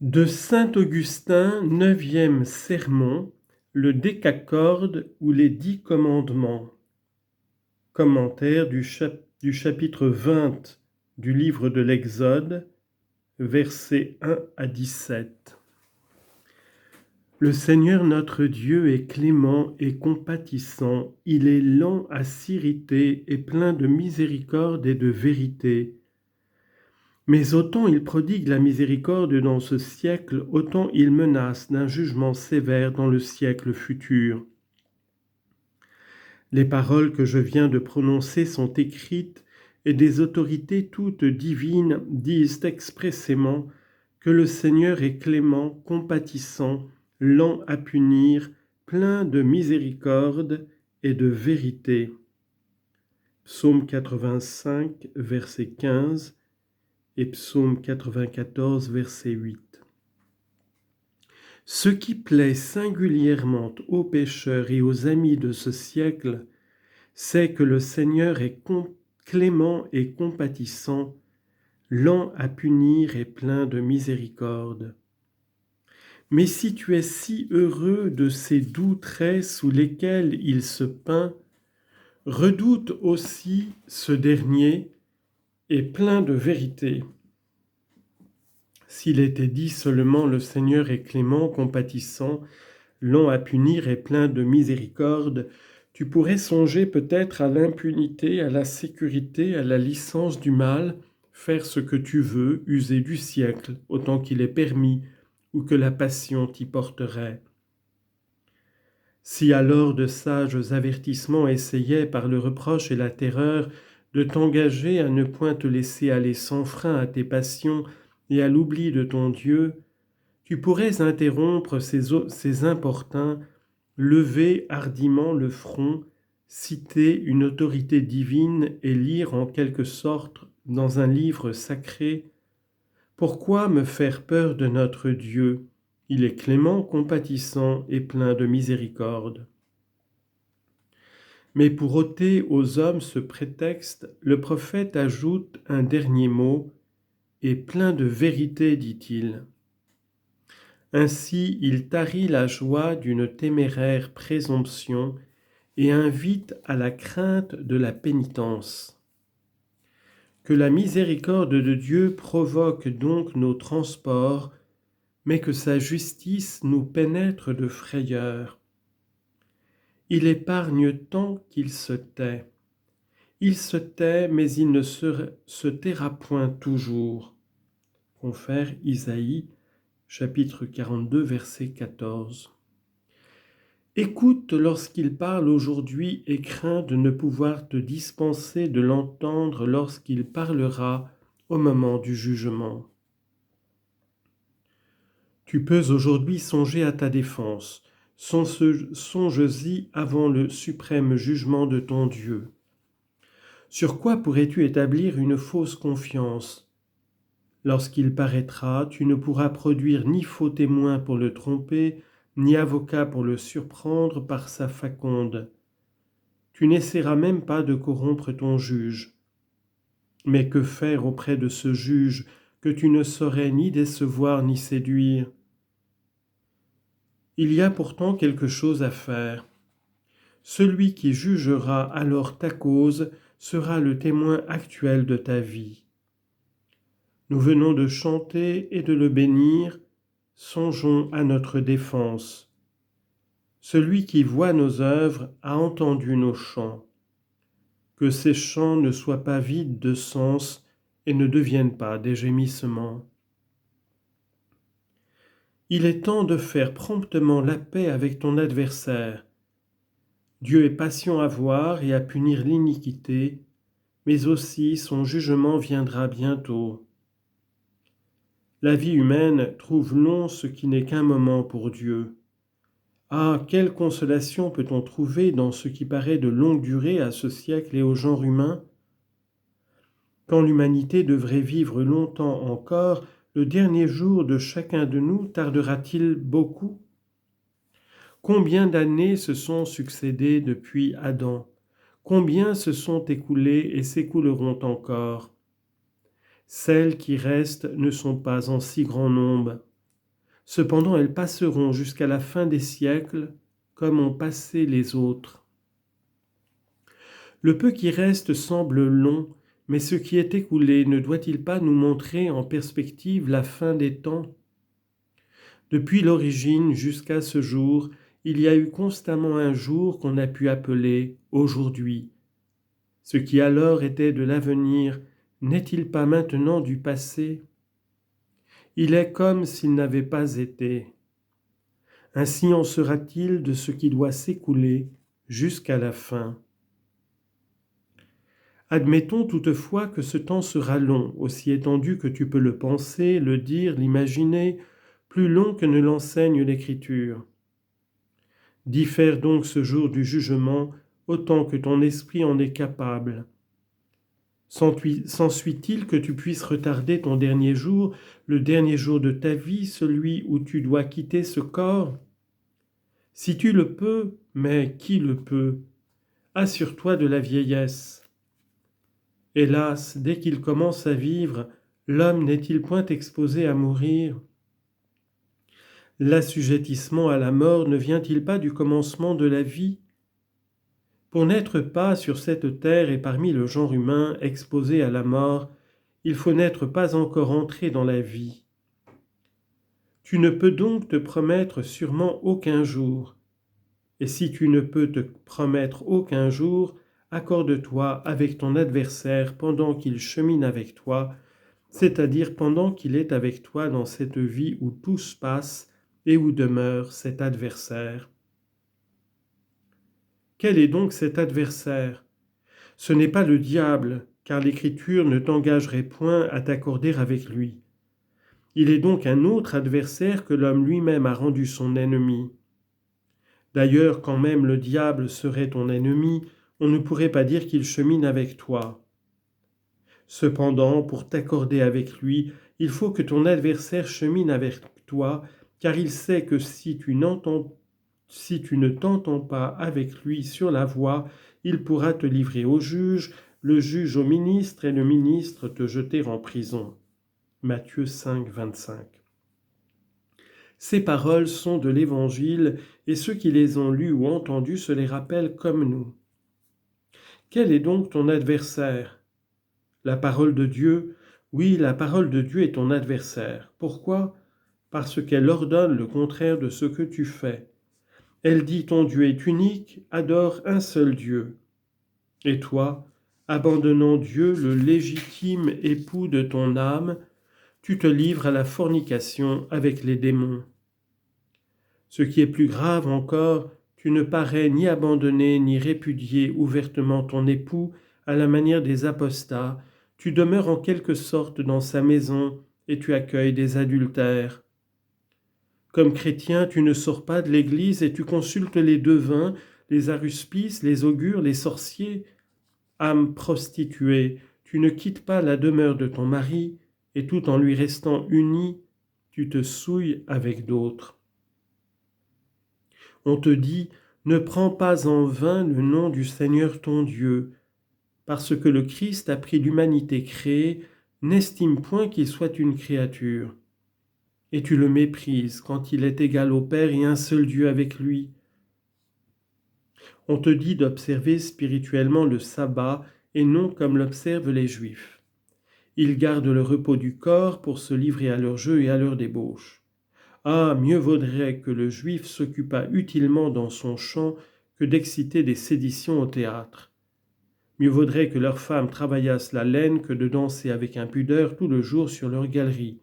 De saint Augustin, 9e sermon, le Décacorde ou les 10 commandements. Commentaire du chapitre 20 du livre de l'Exode, versets 1 à 17. Le Seigneur notre Dieu est clément et compatissant, il est lent à s'irriter et plein de miséricorde et de vérité. Mais autant il prodigue la miséricorde dans ce siècle, autant il menace d'un jugement sévère dans le siècle futur. Les paroles que je viens de prononcer sont écrites et des autorités toutes divines disent expressément que le Seigneur est clément, compatissant, lent à punir, plein de miséricorde et de vérité. Psaume 85, verset 15 et Psaume 94, verset 8. Ce qui plaît singulièrement aux pécheurs et aux amis de ce siècle, c'est que le Seigneur est clément et compatissant, lent à punir et plein de miséricorde. Mais si tu es si heureux de ces doux traits sous lesquels il se peint, redoute aussi ce dernier et plein de vérité. S'il était dit seulement le Seigneur est clément, compatissant, lent à punir et plein de miséricorde, tu pourrais songer peut-être à l'impunité, à la sécurité, à la licence du mal, faire ce que tu veux, user du siècle, autant qu'il est permis, ou que la passion t'y porterait. Si alors de sages avertissements essayaient par le reproche et la terreur de t'engager à ne point te laisser aller sans frein à tes passions et à l'oubli de ton Dieu, tu pourrais interrompre ces importuns, lever hardiment le front, citer une autorité divine et lire en quelque sorte dans un livre sacré « Pourquoi me faire peur de notre Dieu ? Il est clément, compatissant et plein de miséricorde. » Mais pour ôter aux hommes ce prétexte, le prophète ajoute un dernier mot « et plein de vérité », dit-il. Ainsi, il tarit la joie d'une téméraire présomption et invite à la crainte de la pénitence. Que la miséricorde de Dieu provoque donc nos transports, mais que sa justice nous pénètre de frayeur. Il épargne tant qu'il se tait. Il se tait, mais il ne se taira point toujours. Confère Isaïe, chapitre 42, verset 14. Écoute lorsqu'il parle aujourd'hui et crains de ne pouvoir te dispenser de l'entendre lorsqu'il parlera au moment du jugement. Tu peux aujourd'hui songer à ta défense. Songe-y avant le suprême jugement de ton Dieu. Sur quoi pourrais-tu établir une fausse confiance ? Lorsqu'il paraîtra, tu ne pourras produire ni faux témoin pour le tromper, ni avocat pour le surprendre par sa faconde. Tu n'essaieras même pas de corrompre ton juge. Mais que faire auprès de ce juge que tu ne saurais ni décevoir ni séduire ? Il y a pourtant quelque chose à faire. Celui qui jugera alors ta cause sera le témoin actuel de ta vie. Nous venons de chanter et de le bénir, songeons à notre défense. Celui qui voit nos œuvres a entendu nos chants. Que ces chants ne soient pas vides de sens et ne deviennent pas des gémissements. Il est temps de faire promptement la paix avec ton adversaire. Dieu est patient à voir et à punir l'iniquité, mais aussi son jugement viendra bientôt. La vie humaine trouve long ce qui n'est qu'un moment pour Dieu. Ah, quelle consolation peut-on trouver dans ce qui paraît de longue durée à ce siècle et au genre humain ? Quand l'humanité devrait vivre longtemps encore, le dernier jour de chacun de nous tardera-t-il beaucoup ? Combien d'années se sont succédées depuis Adam ? Combien se sont écoulées et s'écouleront encore ? Celles qui restent ne sont pas en si grand nombre. Cependant elles passeront jusqu'à la fin des siècles, comme ont passé les autres. Le peu qui reste semble long, mais ce qui est écoulé ne doit-il pas nous montrer en perspective la fin des temps ? Depuis l'origine jusqu'à ce jour, il y a eu constamment un jour qu'on a pu appeler aujourd'hui. Ce qui alors était de l'avenir n'est-il pas maintenant du passé ? Il est comme s'il n'avait pas été. Ainsi en sera-t-il de ce qui doit s'écouler jusqu'à la fin. Admettons toutefois que ce temps sera long, aussi étendu que tu peux le penser, le dire, l'imaginer, plus long que ne l'enseigne l'Écriture. Diffère donc ce jour du jugement autant que ton esprit en est capable. S'ensuit-il que tu puisses retarder ton dernier jour, le dernier jour de ta vie, celui où tu dois quitter ce corps ? Si tu le peux, mais qui le peut ? Assure-toi de la vieillesse. Hélas, dès qu'il commence à vivre, l'homme n'est-il point exposé à mourir ? L'assujettissement à la mort ne vient-il pas du commencement de la vie ? Pour n'être pas sur cette terre et parmi le genre humain exposé à la mort, il faut n'être pas encore entré dans la vie. Tu ne peux donc te promettre sûrement aucun jour. Et si tu ne peux te promettre aucun jour, accorde-toi avec ton adversaire pendant qu'il chemine avec toi, c'est-à-dire pendant qu'il est avec toi dans cette vie où tout se passe et où demeure cet adversaire. Quel est donc cet adversaire ? Ce n'est pas le diable, car l'Écriture ne t'engagerait point à t'accorder avec lui. Il est donc un autre adversaire que l'homme lui-même a rendu son ennemi. D'ailleurs, quand même le diable serait ton ennemi, on ne pourrait pas dire qu'il chemine avec toi. Cependant, pour t'accorder avec lui, il faut que ton adversaire chemine avec toi, car il sait que si tu ne t'entends pas avec lui sur la voie, il pourra te livrer au juge, le juge au ministre et le ministre te jeter en prison. Matthieu 5, 25. Ces paroles sont de l'Évangile et ceux qui les ont lues ou entendues se les rappellent comme nous. Quel est donc ton adversaire ? La parole de Dieu ? Oui, la parole de Dieu est ton adversaire. Pourquoi ? Parce qu'elle ordonne le contraire de ce que tu fais. Elle dit ton Dieu est unique, adore un seul Dieu. Et toi, abandonnant Dieu, le légitime époux de ton âme, tu te livres à la fornication avec les démons. Ce qui est plus grave encore, tu ne parais ni abandonner ni répudier ouvertement ton époux à la manière des apostats, tu demeures en quelque sorte dans sa maison et tu accueilles des adultères. Comme chrétien, tu ne sors pas de l'église et tu consultes les devins, les aruspices, les augures, les sorciers. Âme prostituée, tu ne quittes pas la demeure de ton mari et tout en lui restant uni, tu te souilles avec d'autres. On te dit, ne prends pas en vain le nom du Seigneur ton Dieu, parce que le Christ a pris l'humanité créée, n'estime point qu'il soit une créature. Et tu le méprises quand il est égal au Père et un seul Dieu avec lui. On te dit d'observer spirituellement le sabbat et non comme l'observent les Juifs. Ils gardent le repos du corps pour se livrer à leurs jeux et à leurs débauches. Ah, mieux vaudrait que le Juif s'occupât utilement dans son champ que d'exciter des séditions au théâtre. Mieux vaudrait que leurs femmes travaillassent la laine que de danser avec impudeur tout le jour sur leur galerie.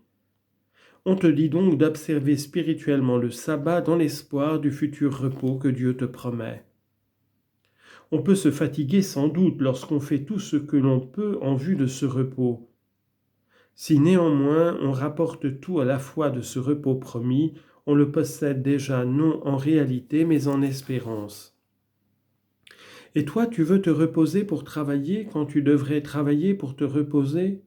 On te dit donc d'observer spirituellement le sabbat dans l'espoir du futur repos que Dieu te promet. On peut se fatiguer sans doute lorsqu'on fait tout ce que l'on peut en vue de ce repos. Si néanmoins on rapporte tout à la foi de ce repos promis, on le possède déjà non en réalité mais en espérance. Et toi, tu veux te reposer pour travailler quand tu devrais travailler pour te reposer ?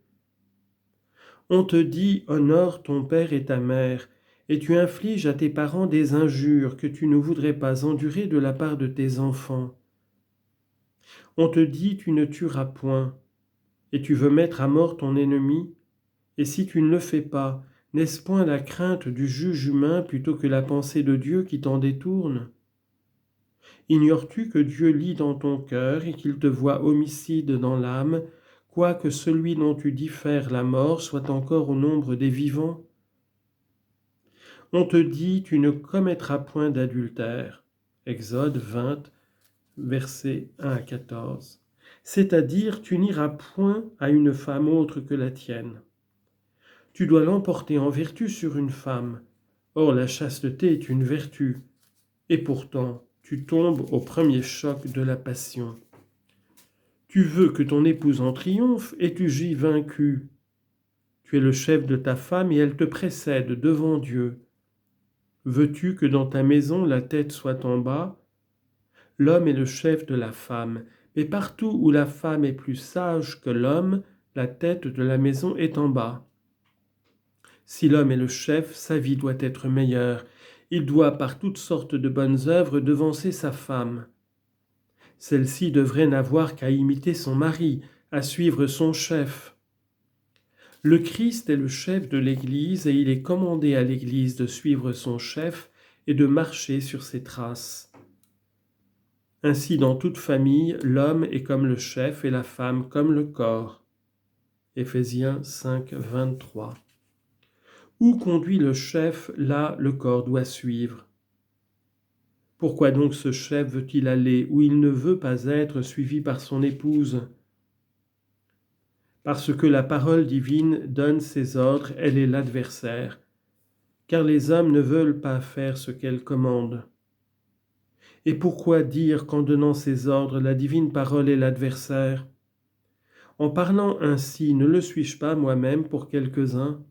On te dit « honore ton père et ta mère » et tu infliges à tes parents des injures que tu ne voudrais pas endurer de la part de tes enfants. On te dit « tu ne tueras point » et tu veux mettre à mort ton ennemi. Et si tu ne le fais pas, N'est-ce point la crainte du juge humain plutôt que la pensée de Dieu qui t'en détourne? Ignores-tu que Dieu lit dans ton cœur et qu'il te voit homicide dans l'âme, quoique celui dont tu diffères la mort soit encore au nombre des vivants? On te dit, tu ne commettras point d'adultère. Exode 20, versets 1 à 14. C'est-à-dire, tu n'iras point à une femme autre que la tienne. Tu dois l'emporter en vertu sur une femme. Or, la chasteté est une vertu. Et pourtant, tu tombes au premier choc de la passion. Tu veux que ton épouse en triomphe et tu gis vaincu. Tu es le chef de ta femme et elle te précède devant Dieu. Veux-tu que dans ta maison la tête soit en bas? L'homme est le chef de la femme, mais partout où la femme est plus sage que l'homme, la tête de la maison est en bas. Si l'homme est le chef, sa vie doit être meilleure. Il doit, par toutes sortes de bonnes œuvres, devancer sa femme. Celle-ci devrait n'avoir qu'à imiter son mari, à suivre son chef. Le Christ est le chef de l'Église et il est commandé à l'Église de suivre son chef et de marcher sur ses traces. Ainsi, dans toute famille, l'homme est comme le chef et la femme comme le corps. Éphésiens 5, 23. Où conduit le chef, là le corps doit suivre. Pourquoi donc ce chef veut-il aller où il ne veut pas être suivi par son épouse? Parce que la parole divine donne ses ordres, elle est l'adversaire, car les hommes ne veulent pas faire ce qu'elle commande. Et pourquoi dire qu'en donnant ses ordres, la divine parole est l'adversaire? En parlant ainsi, ne le suis-je pas moi-même pour quelques-uns?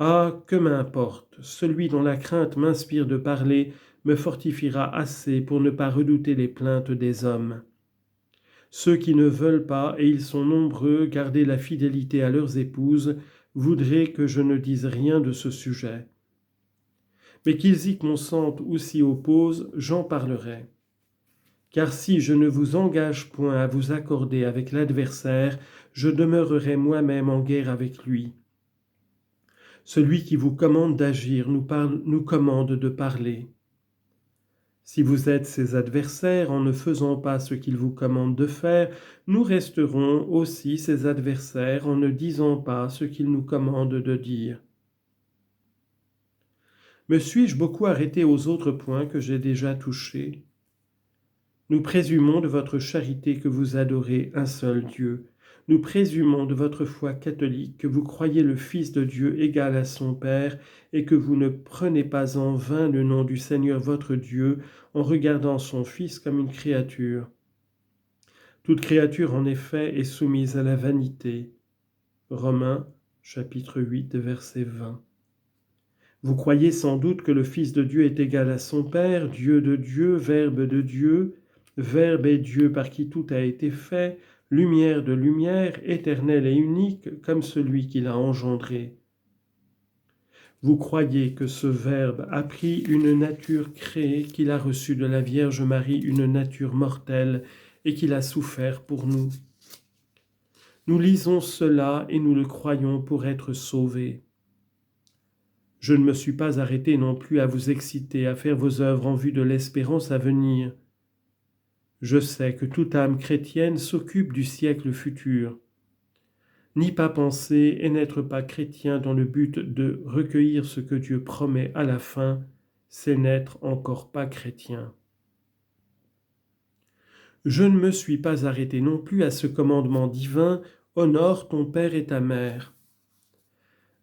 Ah, que m'importe, celui dont la crainte m'inspire de parler me fortifiera assez pour ne pas redouter les plaintes des hommes. Ceux qui ne veulent pas, et ils sont nombreux, garder la fidélité à leurs épouses, voudraient que je ne dise rien de ce sujet. Mais qu'ils y consentent ou s'y opposent, j'en parlerai. Car si je ne vous engage point à vous accorder avec l'adversaire, je demeurerai moi-même en guerre avec lui. Celui qui vous commande d'agir nous commande de parler. Si vous êtes ses adversaires en ne faisant pas ce qu'il vous commande de faire, nous resterons aussi ses adversaires en ne disant pas ce qu'il nous commande de dire. Me suis-je beaucoup arrêté aux autres points que j'ai déjà touchés? Nous présumons de votre charité que vous adorez un seul Dieu. Nous présumons de votre foi catholique que vous croyez le Fils de Dieu égal à son Père et que vous ne prenez pas en vain le nom du Seigneur votre Dieu en regardant son Fils comme une créature. Toute créature en effet est soumise à la vanité. Romains chapitre 8 verset 20. Vous croyez sans doute que le Fils de Dieu est égal à son Père, Dieu de Dieu, Verbe de Dieu, Verbe est Dieu par qui tout a été fait, lumière de lumière, éternel et unique, comme celui qui l'a engendré. Vous croyez que ce Verbe a pris une nature créée, qu'il a reçue de la Vierge Marie une nature mortelle et qu'il a souffert pour nous. Nous lisons cela et nous le croyons pour être sauvés. Je ne me suis pas arrêté non plus à vous exciter, à faire vos œuvres en vue de l'espérance à venir. Je sais que toute âme chrétienne s'occupe du siècle futur. N'y pas penser et n'être pas chrétien dans le but de recueillir ce que Dieu promet à la fin, c'est n'être encore pas chrétien. Je ne me suis pas arrêté non plus à ce commandement divin « Honore ton père et ta mère ».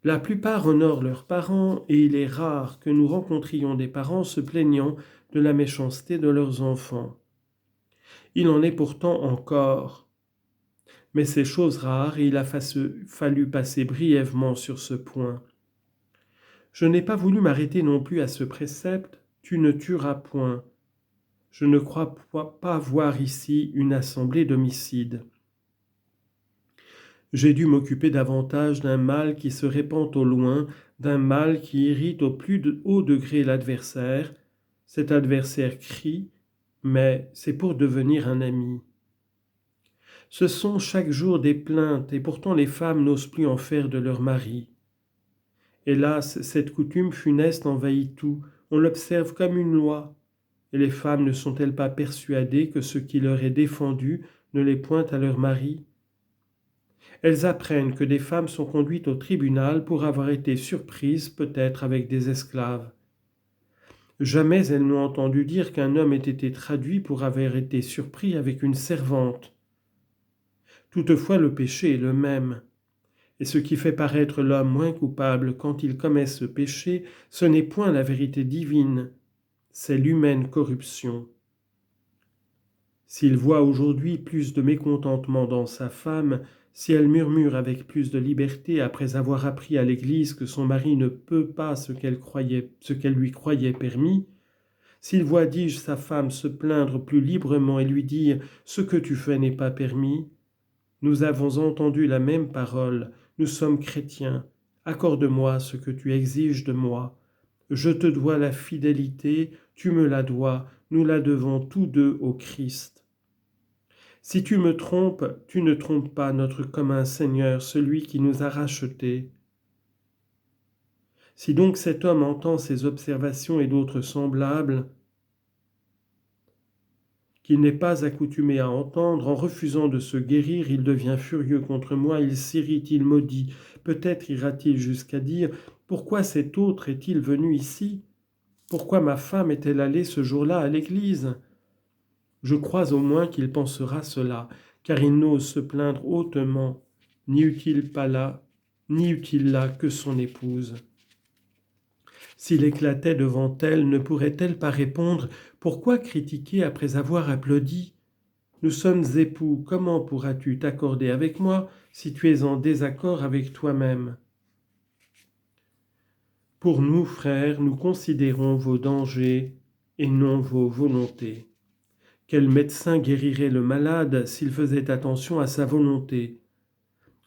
La plupart honorent leurs parents et il est rare que nous rencontrions des parents se plaignant de la méchanceté de leurs enfants. Il en est pourtant encore. Mais c'est chose rare et il a fallu passer brièvement sur ce point. Je n'ai pas voulu m'arrêter non plus à ce précepte « Tu ne tueras point ». Je ne crois pas voir ici une assemblée d'homicides. J'ai dû m'occuper davantage d'un mal qui se répand au loin, d'un mal qui irrite au plus haut degré l'adversaire. Cet adversaire crie, mais c'est pour devenir un ami. Ce sont chaque jour des plaintes, et pourtant les femmes n'osent plus en faire de leur mari. Hélas, cette coutume funeste envahit tout, on l'observe comme une loi. Et les femmes ne sont-elles pas persuadées que ce qui leur est défendu ne les pointe à leur mari? Elles apprennent que des femmes sont conduites au tribunal pour avoir été surprises peut-être avec des esclaves. Jamais elles n'ont entendu dire qu'un homme ait été traduit pour avoir été surpris avec une servante. Toutefois, le péché est le même. Et ce qui fait paraître l'homme moins coupable quand il commet ce péché, ce n'est point la vérité divine, c'est l'humaine corruption. S'il voit aujourd'hui plus de mécontentement dans sa femme, si elle murmure avec plus de liberté après avoir appris à l'Église que son mari ne peut pas ce qu'elle lui croyait permis, s'il voit, dis-je, sa femme se plaindre plus librement et lui dire « ce que tu fais n'est pas permis », nous avons entendu la même parole, nous sommes chrétiens, accorde-moi ce que tu exiges de moi. Je te dois la fidélité, tu me la dois, nous la devons tous deux au Christ. Si tu me trompes, tu ne trompes pas notre commun Seigneur, celui qui nous a rachetés. Si donc cet homme entend ces observations et d'autres semblables, qu'il n'est pas accoutumé à entendre, en refusant de se guérir, il devient furieux contre moi, il s'irrite, il maudit. Peut-être ira-t-il jusqu'à dire « Pourquoi cet autre est-il venu ici? Pourquoi ma femme est-elle allée ce jour-là à l'église ?» Je crois au moins qu'il pensera cela, car il n'ose se plaindre hautement. N'y eût-il là que son épouse. S'il éclatait devant elle, ne pourrait-elle pas répondre « Pourquoi critiquer après avoir applaudi ? Nous sommes époux, comment pourras-tu t'accorder avec moi si tu es en désaccord avec toi-même ?» Pour nous, frères, nous considérons vos dangers et non vos volontés. Quel médecin guérirait le malade s'il faisait attention à sa volonté?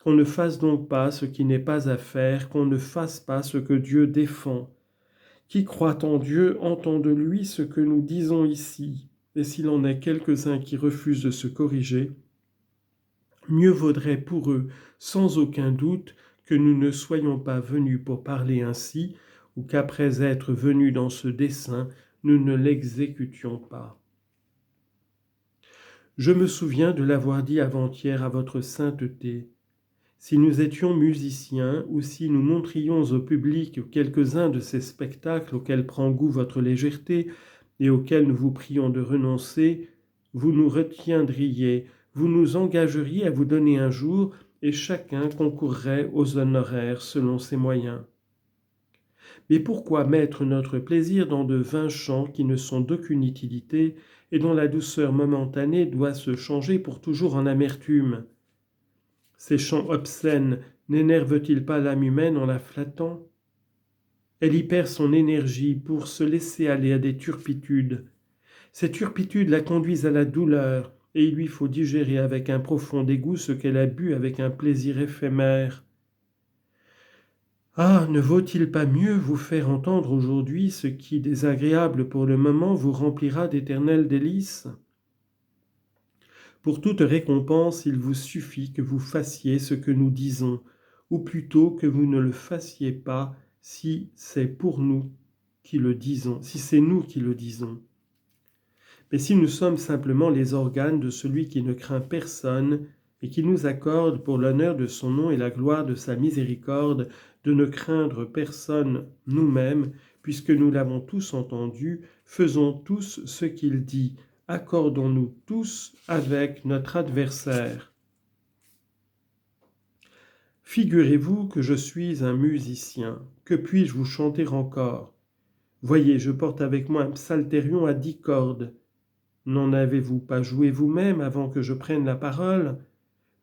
Qu'on ne fasse donc pas ce qui n'est pas à faire, qu'on ne fasse pas ce que Dieu défend. Qui croit en Dieu entend de lui ce que nous disons ici, et s'il en est quelques-uns qui refusent de se corriger, mieux vaudrait pour eux, sans aucun doute, que nous ne soyons pas venus pour parler ainsi, ou qu'après être venus dans ce dessein, nous ne l'exécutions pas. Je me souviens de l'avoir dit avant-hier à votre sainteté. Si nous étions musiciens ou si nous montrions au public quelques-uns de ces spectacles auxquels prend goût votre légèreté et auxquels nous vous prions de renoncer, vous nous retiendriez, vous nous engageriez à vous donner un jour et chacun concourrait aux honoraires selon ses moyens. Mais pourquoi mettre notre plaisir dans de vains chants qui ne sont d'aucune utilité et dont la douceur momentanée doit se changer pour toujours en amertume? Ces chants obscènes n'énervent-ils pas l'âme humaine en la flattant? Elle y perd son énergie pour se laisser aller à des turpitudes. Ces turpitudes la conduisent à la douleur, et il lui faut digérer avec un profond dégoût ce qu'elle a bu avec un plaisir éphémère. Ah, ne vaut-il pas mieux vous faire entendre aujourd'hui ce qui, désagréable pour le moment, vous remplira d'éternelles délices? Pour toute récompense, il vous suffit que vous fassiez ce que nous disons, ou plutôt que vous ne le fassiez pas si c'est pour nous qui le disons, si c'est nous qui le disons. Mais si nous sommes simplement les organes de celui qui ne craint personne et qui nous accorde pour l'honneur de son nom et la gloire de sa miséricorde de ne craindre personne nous-mêmes, puisque nous l'avons tous entendu, faisons tous ce qu'il dit, accordons-nous tous avec notre adversaire. Figurez-vous que je suis un musicien, que puis-je vous chanter encore? Voyez, je porte avec moi un psalterion à 10 cordes. N'en avez-vous pas joué vous-même avant que je prenne la parole?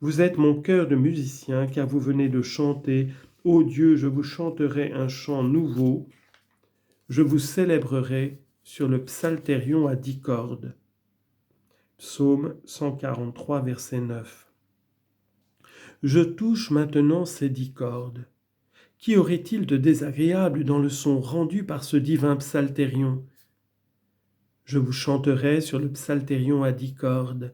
Vous êtes mon cœur de musicien, car vous venez de chanter « Ô Dieu, je vous chanterai un chant nouveau, je vous célébrerai sur le psalterion à 10 cordes. » Psaume 143, verset 9. Je touche maintenant ces 10 cordes. Qu'y aurait-il de désagréable dans le son rendu par ce divin psalterion? Je vous chanterai sur le psalterion à 10 cordes,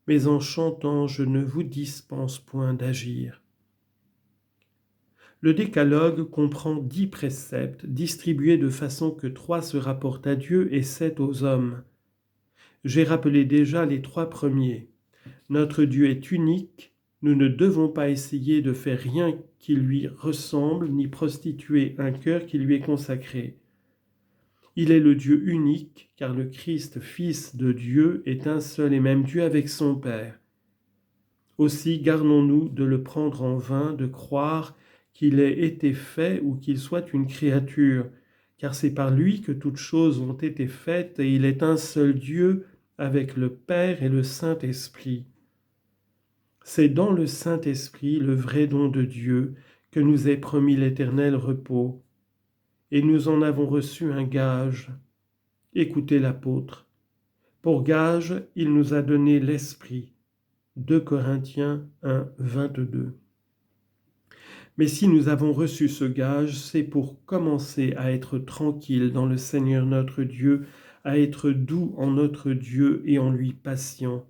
mais en chantant je ne vous dispense point d'agir. Le décalogue comprend 10 préceptes distribués de façon que 3 se rapportent à Dieu et 7 aux hommes. J'ai rappelé déjà les 3 premiers. Notre Dieu est unique, nous ne devons pas essayer de faire rien qui lui ressemble, ni prostituer un cœur qui lui est consacré. Il est le Dieu unique, car le Christ, Fils de Dieu, est un seul et même Dieu avec son Père. Aussi gardons-nous de le prendre en vain, de croire qu'il ait été fait ou qu'il soit une créature, car c'est par lui que toutes choses ont été faites, et il est un seul Dieu avec le Père et le Saint-Esprit. C'est dans le Saint-Esprit, le vrai don de Dieu, que nous est promis l'éternel repos, et nous en avons reçu un gage. Écoutez l'apôtre. Pour gage, il nous a donné l'Esprit. 2 Corinthiens 1, 22. Mais si nous avons reçu ce gage, c'est pour commencer à être tranquilles dans le Seigneur notre Dieu, à être doux en notre Dieu et en lui patient.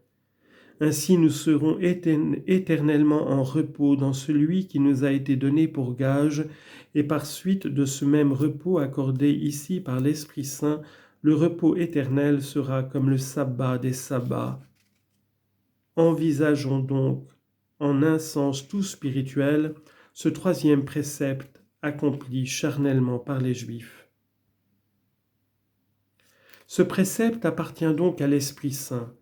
Ainsi nous serons éternellement en repos dans celui qui nous a été donné pour gage, et par suite de ce même repos accordé ici par l'Esprit Saint, le repos éternel sera comme le sabbat des sabbats. Envisageons donc, en un sens tout spirituel, ce 3e précepte accompli charnellement par les Juifs. Ce précepte appartient donc à l'Esprit Saint.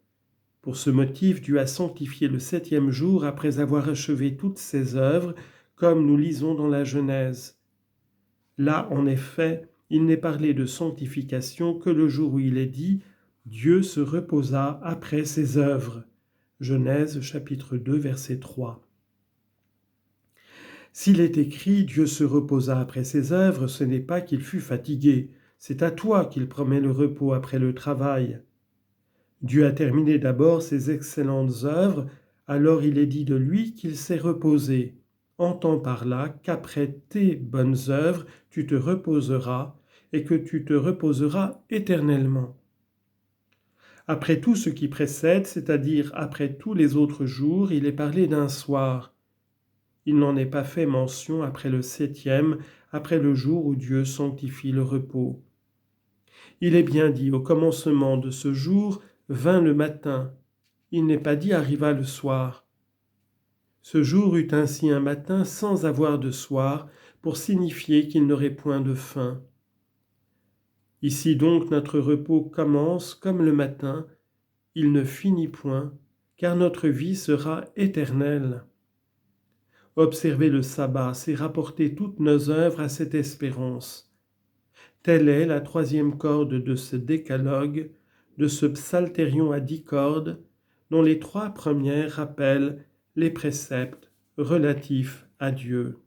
Pour ce motif, Dieu a sanctifié le 7e jour après avoir achevé toutes ses œuvres, comme nous lisons dans la Genèse. Là, en effet, il n'est parlé de sanctification que le jour où il est dit « Dieu se reposa après ses œuvres ». Genèse chapitre 2, verset 3. S'il est écrit « Dieu se reposa après ses œuvres », ce n'est pas qu'il fut fatigué, c'est à toi qu'il promet le repos après le travail. Dieu a terminé d'abord ses excellentes œuvres, alors il est dit de lui qu'il s'est reposé. Entends par là qu'après tes bonnes œuvres, tu te reposeras et que tu te reposeras éternellement. Après tout ce qui précède, c'est-à-dire après tous les autres jours, il est parlé d'un soir. Il n'en est pas fait mention après le 7e, après le jour où Dieu sanctifie le repos. Il est bien dit au commencement de ce jour, vint le matin. Il n'est pas dit arriva le soir. Ce jour eut ainsi un matin sans avoir de soir, pour signifier qu'il n'aurait point de fin. Ici donc notre repos commence comme le matin, il ne finit point, car notre vie sera éternelle. Observer le sabbat, c'est rapporter toutes nos œuvres à cette espérance. Telle est la 3e corde de ce décalogue, de ce psalterion à 10 cordes, dont les 3 premières rappellent les préceptes relatifs à Dieu.